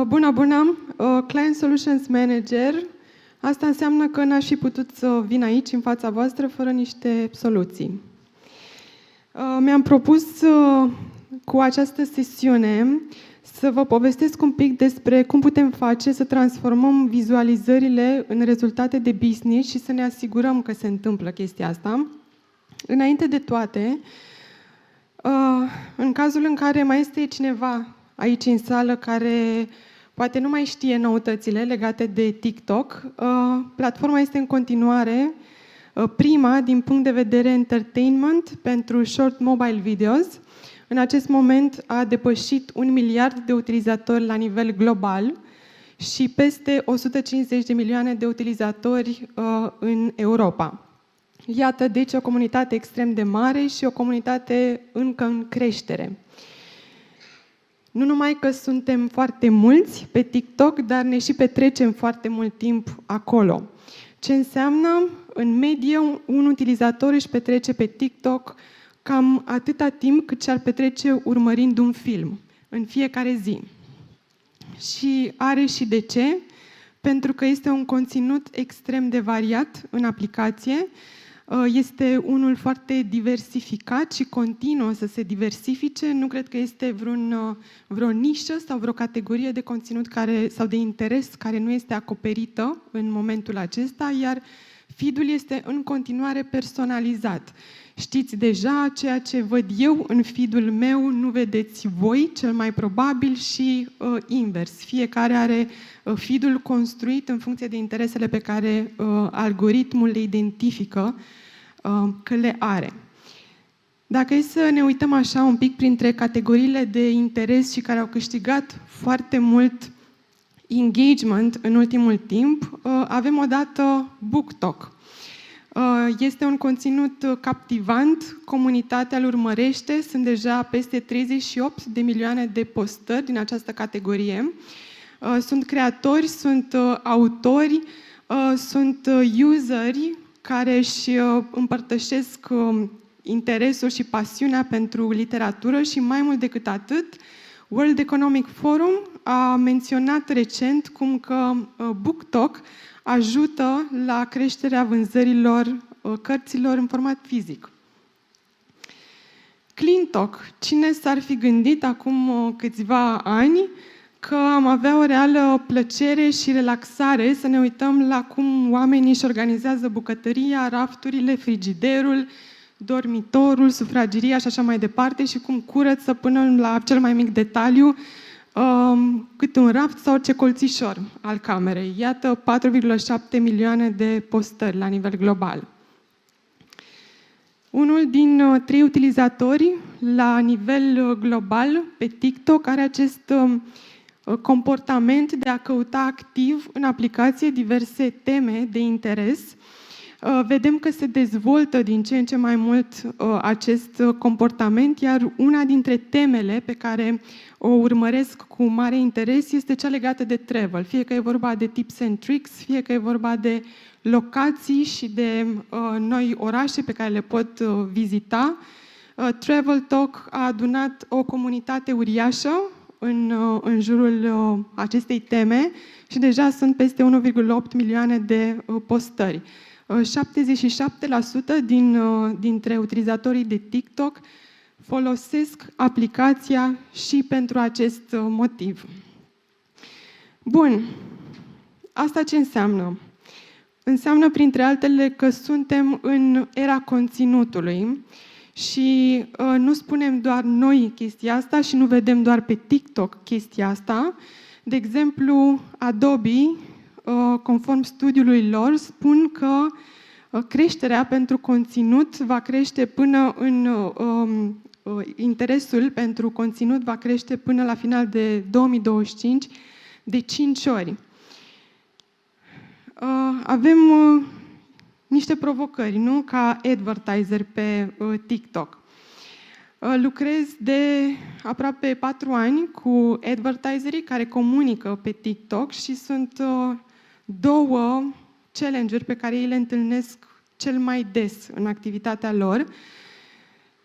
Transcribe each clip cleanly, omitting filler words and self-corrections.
Bună! Client Solutions Manager. Asta înseamnă că n-aș fi putut să vin aici, în fața voastră, fără niște soluții. Mi-am propus cu această sesiune să vă povestesc un pic despre cum putem face să transformăm vizualizările în rezultate de business și să ne asigurăm că se întâmplă chestia asta. Înainte de toate, în cazul în care mai este cineva aici în sală care poate nu mai știe noutățile legate de TikTok, platforma este în continuare prima din punct de vedere entertainment pentru short mobile videos. În acest moment a depășit 1 miliard de utilizatori la nivel global și peste 150 de milioane de utilizatori în Europa. Iată, deci, o comunitate extrem de mare și o comunitate încă în creștere. Nu numai că suntem foarte mulți pe TikTok, dar ne și petrecem foarte mult timp acolo. Ce înseamnă? În medie, un utilizator își petrece pe TikTok cam atâta timp cât și-ar petrece urmărind un film, în fiecare zi. Și are și de ce? Pentru că este un conținut extrem de variat în aplicație, este unul foarte diversificat și continuă să se diversifice. Nu cred că este vreo nișă sau vreo categorie de conținut sau de interes care nu este acoperită în momentul acesta, iar feed-ul este în continuare personalizat. Știți deja ceea ce văd eu în feed-ul meu, nu vedeți voi, cel mai probabil, și invers. Fiecare are feed-ul construit în funcție de interesele pe care algoritmul le identifică că le are. Dacă e să ne uităm așa un pic printre categoriile de interes și care au câștigat foarte mult engagement în ultimul timp, avem odată BookTok. Este un conținut captivant, comunitatea îl urmărește, sunt deja peste 38 de milioane de postări din această categorie. Sunt creatori, sunt autori, sunt useri care își împărtășesc interesul și pasiunea pentru literatură și mai mult decât atât, World Economic Forum a menționat recent cum că BookTok ajută la creșterea vânzărilor cărților în format fizic. CleanTok. Cine s-ar fi gândit acum câțiva ani că am avea o reală plăcere și relaxare să ne uităm la cum oamenii își organizează bucătăria, rafturile, frigiderul, dormitorul, sufrageria și așa mai departe și cum curăță până la cel mai mic detaliu cât un raft sau orice colțișor al camerei. Iată 4,7 milioane de postări la nivel global. Unul din 3 utilizatori la nivel global pe TikTok are acest comportament de a căuta activ în aplicație diverse teme de interes. Vedem că se dezvoltă din ce în ce mai mult acest comportament, iar una dintre temele pe care o urmăresc cu mare interes este cea legată de travel. Fie că e vorba de tips and tricks, fie că e vorba de locații și de noi orașe pe care le pot vizita. Travel Talk a adunat o comunitate uriașă în jurul acestei teme și deja sunt peste 1,8 milioane de postări. 77% dintre utilizatorii de TikTok folosesc aplicația și pentru acest motiv. Bun. Asta ce înseamnă? Înseamnă, printre altele, că suntem în era conținutului și nu spunem doar noi chestia asta și nu vedem doar pe TikTok chestia asta. De exemplu, Adobe, conform studiului lor, spun că creșterea pentru conținut va crește până în interesul pentru conținut va crește până la final de 2025 de 5 ori. Avem niște provocări, nu? Ca advertiser pe TikTok. Lucrez de aproape 4 ani cu advertiserii care comunică pe TikTok și sunt 2 challenge-uri pe care ei le întâlnesc cel mai des în activitatea lor.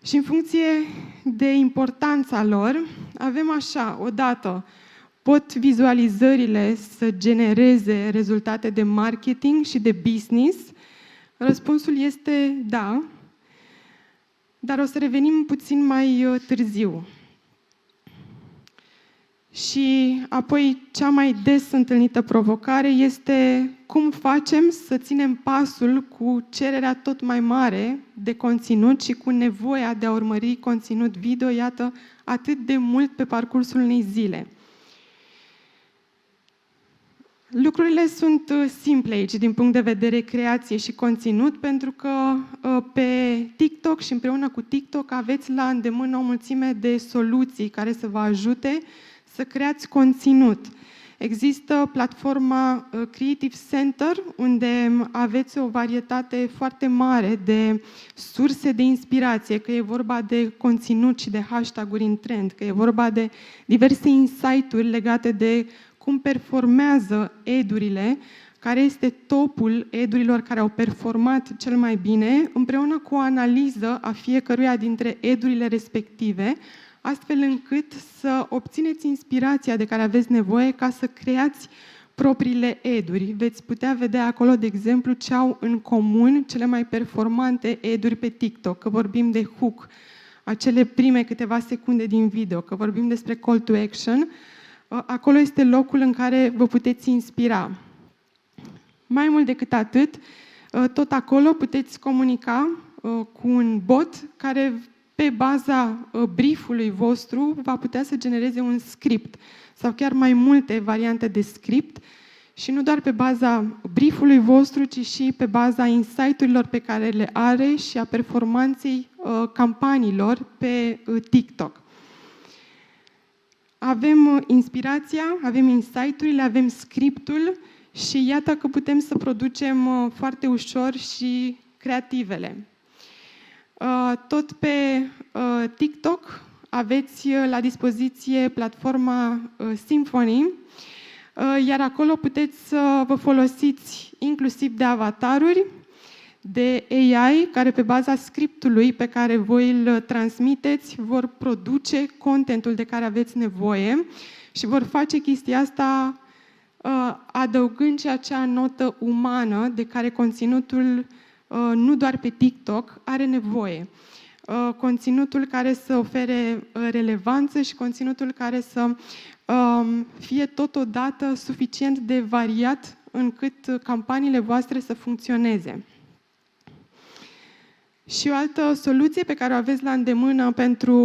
Și în funcție de importanța lor, avem așa, odată, Pot vizualizările să genereze rezultate de marketing și de business? Răspunsul este da, dar o să revenim puțin mai târziu. Și apoi cea mai des întâlnită provocare este cum facem să ținem pasul cu cererea tot mai mare de conținut și cu nevoia de a urmări conținut video, iată, atât de mult pe parcursul unei zile. Lucrurile sunt simple aici din punct de vedere creație și conținut, pentru că pe TikTok și împreună cu TikTok aveți la îndemână o mulțime de soluții care să vă ajute să creați conținut. Există platforma Creative Center, unde aveți o varietate foarte mare de surse de inspirație, că e vorba de conținut și de hashtag-uri în trend, că e vorba de diverse insight-uri legate de cum performează ad-urile, care este topul ad-urilor care au performat cel mai bine, împreună cu o analiză a fiecăruia dintre ad-urile respective, astfel încât să obțineți inspirația de care aveți nevoie ca să creați propriile ad-uri. Veți putea vedea acolo, de exemplu, ce au în comun cele mai performante ad-uri pe TikTok, că vorbim de hook, acele prime câteva secunde din video, că vorbim despre call to action. Acolo este locul în care vă puteți inspira. Mai mult decât atât, tot acolo puteți comunica cu un bot care, pe baza briefului vostru, va putea să genereze un script sau chiar mai multe variante de script și nu doar pe baza briefului vostru, ci și pe baza insight-urilor pe care le are și a performanței campaniilor pe TikTok. Avem inspirația, avem insight-urile, avem scriptul și iată că putem să producem foarte ușor și creativele. Tot pe TikTok aveți la dispoziție platforma Symphony, iar acolo puteți să vă folosiți inclusiv de avataruri, de AI, care pe baza scriptului pe care voi îl transmiteți vor produce contentul de care aveți nevoie și vor face chestia asta adăugând și acea notă umană de care conținutul, nu doar pe TikTok, are nevoie. Conținutul care să ofere relevanță și conținutul care să fie totodată suficient de variat încât campaniile voastre să funcționeze. Și o altă soluție pe care o aveți la îndemână pentru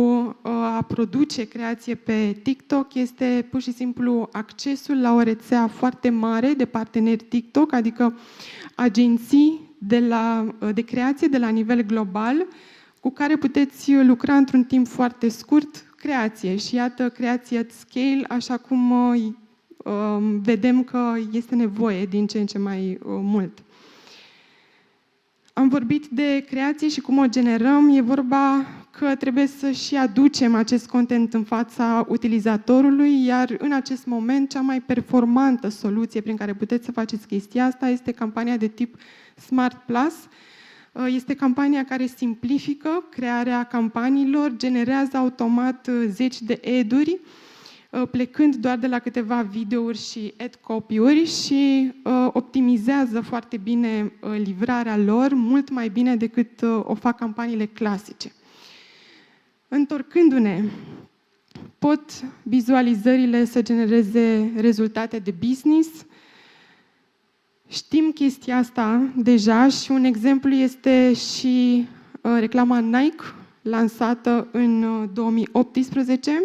a produce creație pe TikTok este pur și simplu accesul la o rețea foarte mare de parteneri TikTok, adică agenții de creație de la nivel global, cu care puteți lucra într-un timp foarte scurt creație. Și iată, creație at scale, așa cum vedem că este nevoie din ce în ce mai mult. Am vorbit de creație și cum o generăm. E vorba că trebuie să și aducem acest content în fața utilizatorului, iar în acest moment cea mai performantă soluție prin care puteți să faceți chestia asta este campania de tip Smart Plus. Este campania care simplifică crearea campaniilor, generează automat zeci de ad-uri, plecând doar de la câteva videouri și ad copy-uri și optimizează foarte bine livrarea lor, mult mai bine decât o fac campaniile clasice. Întorcându-ne, pot vizualizările să genereze rezultate de business. Știm chestia asta deja și un exemplu este și reclama Nike, lansată în 2018.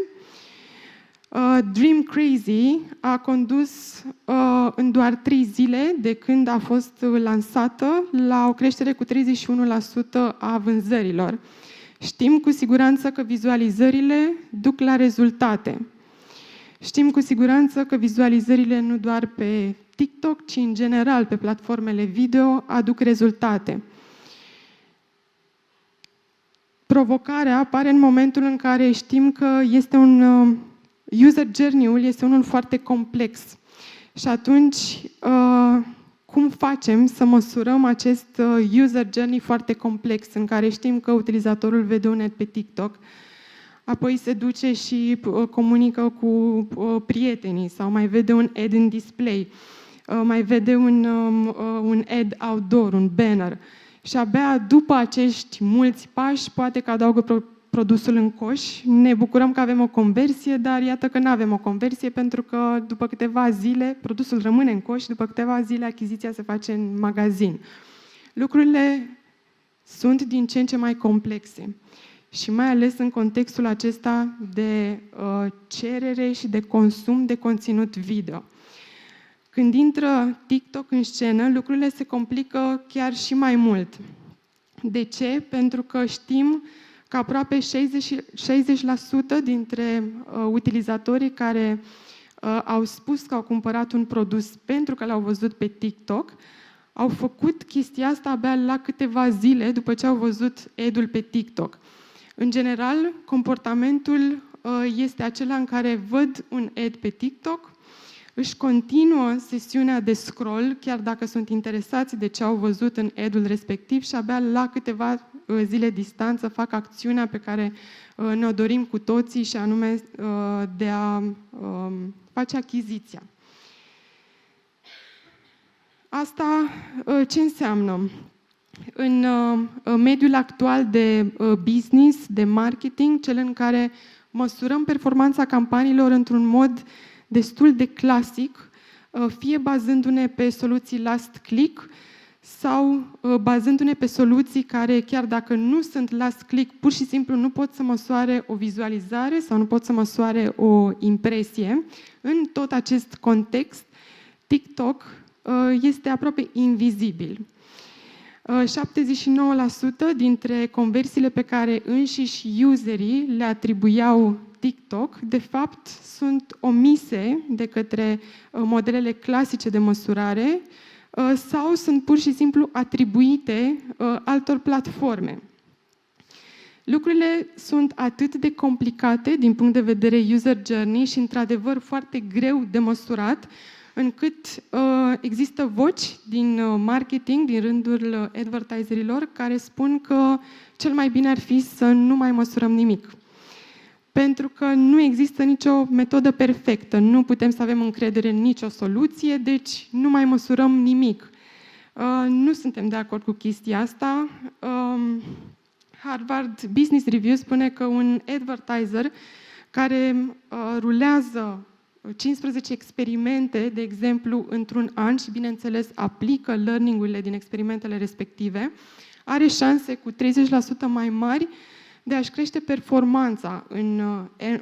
Dream Crazy a condus în doar 3 zile de când a fost lansată la o creștere cu 31% a vânzărilor. Știm cu siguranță că vizualizările duc la rezultate. Știm cu siguranță că vizualizările nu doar pe TikTok, ci în general pe platformele video aduc rezultate. Provocarea apare în momentul în care știm că este user journey-ul este unul foarte complex. Și atunci, cum facem să măsurăm acest user journey foarte complex, în care știm că utilizatorul vede un ad pe TikTok, apoi se duce și comunică cu prietenii sau mai vede un ad în display, mai vede un ad outdoor, un banner. Și abia după acești mulți pași, poate că adaugă produsul în coș. Ne bucurăm că avem o conversie, dar iată că nu avem o conversie pentru că după câteva zile produsul rămâne în coș, după câteva zile achiziția se face în magazin. Lucrurile sunt din ce în ce mai complexe și mai ales în contextul acesta de cerere și de consum de conținut video. Când intră TikTok în scenă, lucrurile se complică chiar și mai mult. De ce? Pentru că știm că aproape 60% dintre utilizatorii care au spus că au cumpărat un produs pentru că l-au văzut pe TikTok, au făcut chestia asta abia la câteva zile după ce au văzut ad-ul pe TikTok. În general, comportamentul este acela în care văd un ad pe TikTok, își continuă sesiunea de scroll, chiar dacă sunt interesați de ce au văzut în ad-ul respectiv și abia la câteva zile distanță fac acțiunea pe care ne-o dorim cu toții și anume de a face achiziția. Asta ce înseamnă? În mediul actual de business, de marketing, cel în care măsurăm performanța campaniilor într-un mod destul de clasic, fie bazându-ne pe soluții last click sau bazându-ne pe soluții care, chiar dacă nu sunt last click, pur și simplu nu pot să măsoare o vizualizare sau nu pot să măsoare o impresie. În tot acest context, TikTok este aproape invizibil. 79% dintre conversiile pe care înșiși userii le atribuiau TikTok, de fapt, sunt omise de către modelele clasice de măsurare sau sunt pur și simplu atribuite altor platforme. Lucrurile sunt atât de complicate din punct de vedere user journey și, într-adevăr, foarte greu de măsurat, încât există voci din marketing, din rândul advertiserilor, care spun că cel mai bine ar fi să nu mai măsurăm nimic. Pentru că nu există nicio metodă perfectă, nu putem să avem încredere în nicio soluție, deci nu mai măsurăm nimic. Nu suntem de acord cu chestia asta. Harvard Business Review spune că un advertiser care rulează 15 experimente, de exemplu, într-un an și, bineînțeles, aplică learning-urile din experimentele respective, are șanse cu 30% mai mari de a-și crește performanța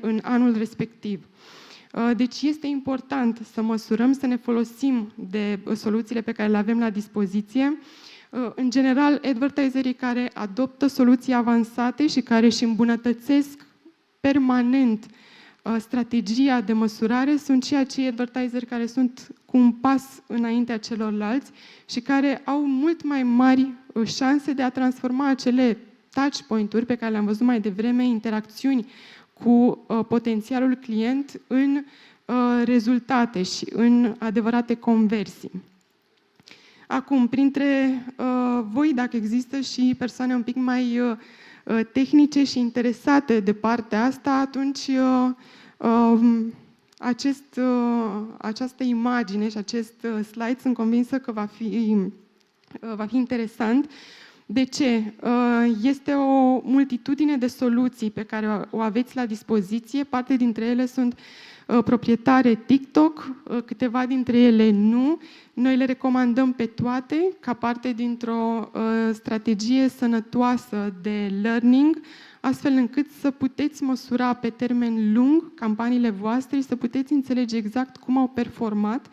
în anul respectiv. Deci este important să măsurăm, să ne folosim de soluțiile pe care le avem la dispoziție. În general, advertiserii care adoptă soluții avansate și care își îmbunătățesc permanent strategia de măsurare sunt și acei advertiseri care sunt cu un pas înaintea celorlalți și care au mult mai mari șanse de a transforma acele touch point-uri pe care le-am văzut mai devreme, interacțiuni cu potențialul client în rezultate și în adevărate conversii. Acum, printre voi, dacă există și persoane un pic mai tehnice și interesate de partea asta, atunci această imagine și acest slide sunt convinsă că va fi interesant. De ce? Este o multitudine de soluții pe care o aveți la dispoziție. Parte dintre ele sunt proprietare TikTok, câteva dintre ele nu. Noi le recomandăm pe toate ca parte dintr-o strategie sănătoasă de learning, astfel încât să puteți măsura pe termen lung campaniile voastre și să puteți înțelege exact cum au performat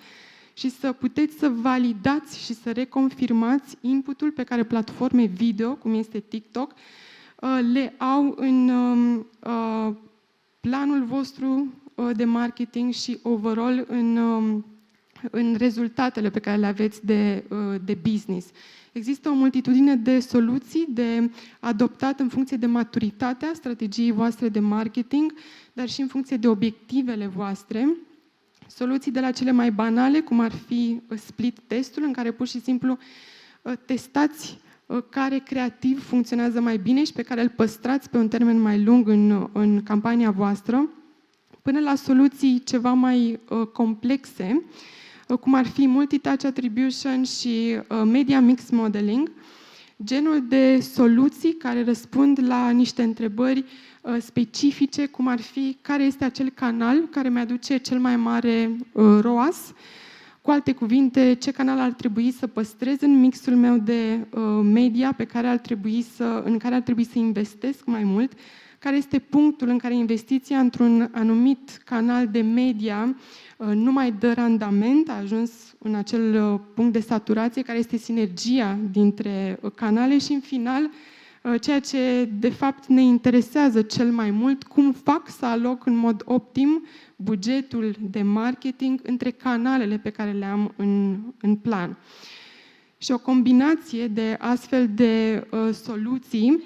și să puteți să validați și să reconfirmați inputul pe care platforme video, cum este TikTok, le au în planul vostru de marketing și overall în rezultatele pe care le aveți de business. Există o multitudine de soluții de adoptat în funcție de maturitatea strategiei voastre de marketing, dar și în funcție de obiectivele voastre. Soluții de la cele mai banale, cum ar fi split testul, în care pur și simplu testați care creativ funcționează mai bine și pe care îl păstrați pe un termen mai lung în campania voastră, până la soluții ceva mai complexe, cum ar fi multi-touch attribution și media mix modeling, genul de soluții care răspund la niște întrebări specifice, cum ar fi care este acel canal care mi-aduce cel mai mare ROAS. Cu alte cuvinte, ce canal ar trebui să păstrez în mixul meu de media în care ar trebui să investesc mai mult, care este punctul în care investiția într-un anumit canal de media nu mai dă randament, a ajuns în acel punct de saturație, care este sinergia dintre canale și, în final, ceea ce, de fapt, ne interesează cel mai mult, cum fac să aloc în mod optim bugetul de marketing între canalele pe care le am în plan. Și o combinație de astfel de soluții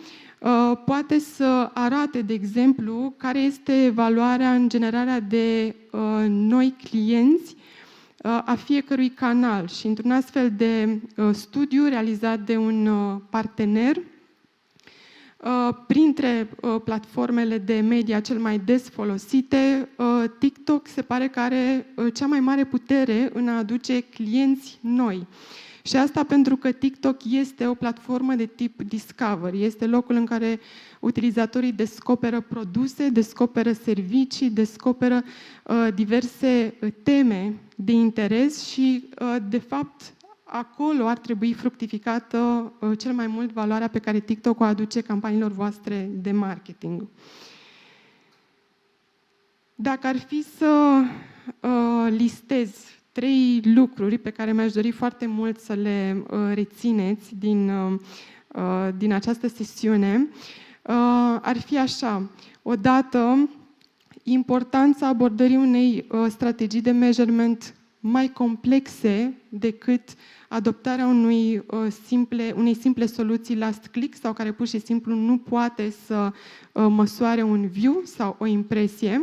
poate să arate, de exemplu, care este valoarea în generarea de noi clienți a fiecărui canal. Și într-un astfel de studiu realizat de un partener, printre platformele de media cel mai des folosite, TikTok se pare că are cea mai mare putere în a aduce clienți noi. Și asta pentru că TikTok este o platformă de tip Discovery. Este locul în care utilizatorii descoperă produse, descoperă servicii, descoperă diverse teme de interes și, de fapt, acolo ar trebui fructificată cel mai mult valoarea pe care TikTok o aduce campaniilor voastre de marketing. Dacă ar fi să listez 3 lucruri pe care mi-aș dori foarte mult să le rețineți din această sesiune, ar fi așa. Odată, importanța abordării unei strategii de measurement mai complexe decât adoptarea unei simple soluții last click sau care pur și simplu nu poate să măsoare un view sau o impresie.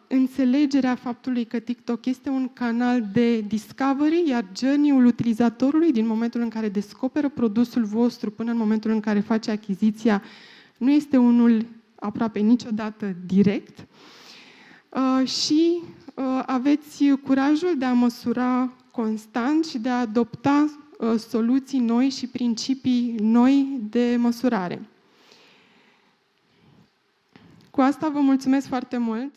Înțelegerea faptului că TikTok este un canal de discovery, iar journey-ul utilizatorului din momentul în care descoperă produsul vostru până în momentul în care face achiziția nu este unul aproape niciodată direct. Și aveți curajul de a măsura constant și de a adopta soluții noi și principii noi de măsurare. Cu asta vă mulțumesc foarte mult!